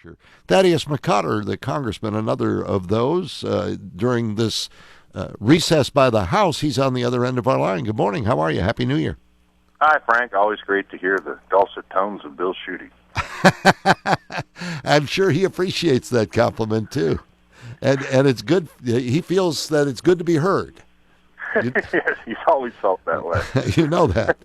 Hampshire. Thaddeus McCotter, the congressman, another of those. During this recess by the House, he's on the other end of our line. Good morning. How are you? Happy New Year. Hi, Frank. Always great to hear the dulcet tones of Bill Schuette. I'm sure he appreciates that compliment, too. And it's good. He feels that it's good to be heard. Yes, he's always felt that way. You know that.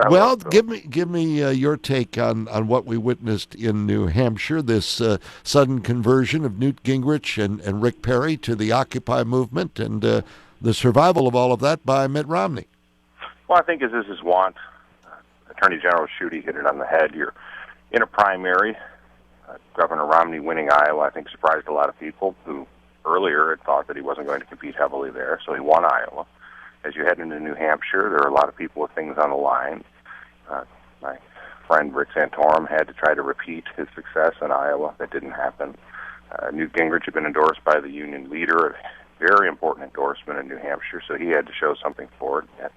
Well, give me your take on what we witnessed in New Hampshire, this sudden conversion of Newt Gingrich and Rick Perry to the Occupy movement, and the survival of all of that by Mitt Romney. Well, I think as is his wont, Attorney General Schuette hit it on the head. You're in a primary. Governor Romney winning Iowa, I think, surprised a lot of people who earlier had thought that he wasn't going to compete heavily there, so he won Iowa. As you head into New Hampshire, there are a lot of people with things on the line. My friend Rick Santorum had to try to repeat his success in Iowa. That didn't happen. Newt Gingrich had been endorsed by the union leader, a very important endorsement in New Hampshire, so he had to show something for it.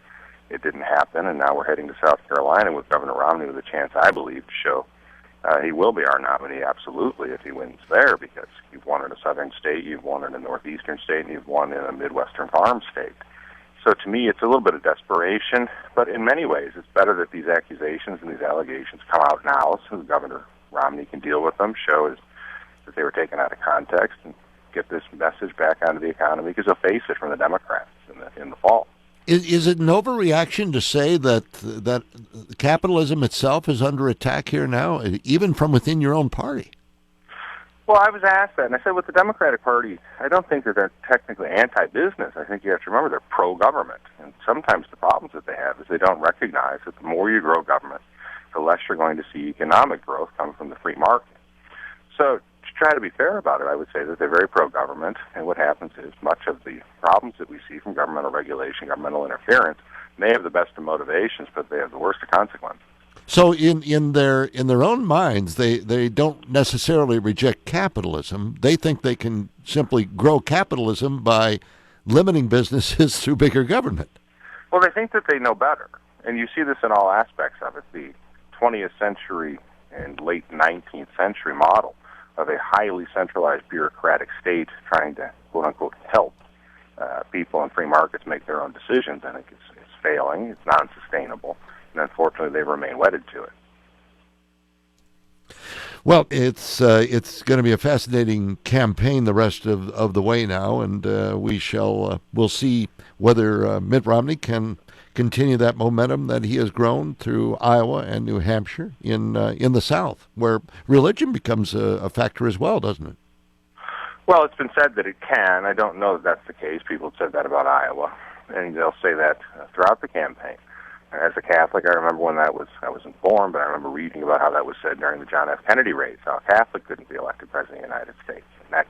It didn't happen, and now we're heading to South Carolina with Governor Romney with a chance, I believe, to show he will be our nominee, absolutely, if he wins there, because you've won in a southern state, you've won in a northeastern state, and you've won in a midwestern farm state. So to me, it's a little bit of desperation, but in many ways, it's better that these accusations and these allegations come out now so Governor Romney can deal with them, show that they were taken out of context, and get this message back onto the economy, because they'll face it from the Democrats in the fall. Is it an overreaction to say that capitalism itself is under attack here now, even from within your own party? Well, I was asked that, and I said, with the Democratic Party, I don't think that they're technically anti-business. I think you have to remember they're pro-government. And sometimes the problems that they have is they don't recognize that the more you grow government, the less you're going to see economic growth come from the free market. So to try to be fair about it, I would say that they're very pro-government, and what happens is much of the problems that we see from governmental regulation, governmental interference, may have the best of motivations, but they have the worst of consequences. So in their own minds, they don't necessarily reject capitalism. They think they can simply grow capitalism by limiting businesses through bigger government. Well, they think that they know better, and you see this in all aspects of it. The 20th century and late 19th century model of a highly centralized bureaucratic state trying to, quote-unquote, help people in free markets make their own decisions, I think it's failing. It's non-sustainable. And unfortunately, they remain wedded to it. Well, it's going to be a fascinating campaign the rest of the way now, and we'll see whether Mitt Romney can continue that momentum that he has grown through Iowa and New Hampshire in the South, where religion becomes a factor as well, doesn't it? Well, it's been said that it can. I don't know that that's the case. People have said that about Iowa, and they'll say that throughout the campaign. As a Catholic, I remember when I wasn't born, but I remember reading about how that was said during the John F. Kennedy race, how a Catholic couldn't be elected president of the United States. And that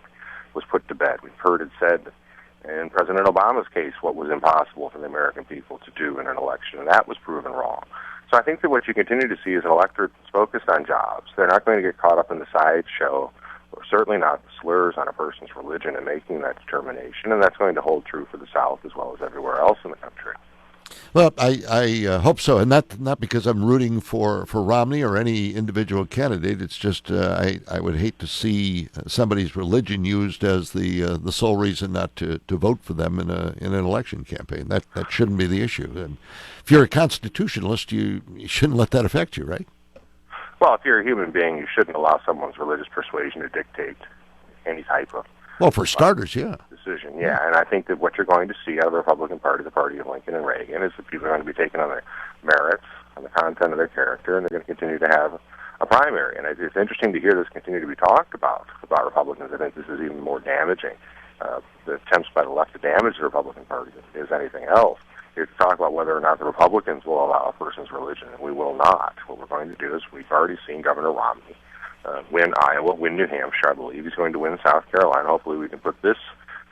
was put to bed. We've heard it said in President Obama's case what was impossible for the American people to do in an election, and that was proven wrong. So I think that what you continue to see is an electorate that's focused on jobs. They're not going to get caught up in the sideshow, or certainly not the slurs on a person's religion and making that determination, and that's going to hold true for the South as well as everywhere else in the country. Well, I hope so, and not because I'm rooting for Romney or any individual candidate. It's just I would hate to see somebody's religion used as the sole reason not to vote for them in an election campaign. That shouldn't be the issue. And if you're a constitutionalist, you shouldn't let that affect you, right? Well, if you're a human being, you shouldn't allow someone's religious persuasion to dictate any type of for starters, yeah. Decision, yeah. And I think that what you're going to see out of the Republican Party, the party of Lincoln and Reagan, is that people are going to be taking on their merits, on the content of their character, and they're going to continue to have a primary. And it's interesting to hear this continue to be talked about Republicans. I think this is even more damaging. The attempts by the left to damage the Republican Party is anything else. Here to talk about whether or not the Republicans will allow a person's religion, and we will not. What we're going to do is we've already seen Governor Romney win Iowa, win New Hampshire. I believe he's going to win South Carolina. Hopefully we can put this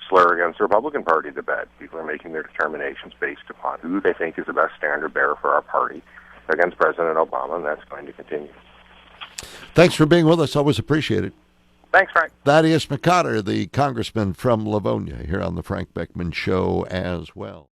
slur against the Republican Party to bed. People are making their determinations based upon who they think is the best standard bearer for our party against President Obama, and that's going to continue. Thanks for being with us. Always appreciate it. Thanks, Frank. Thaddeus McCotter, the congressman from Livonia, here on the Frank Beckmann Show as well.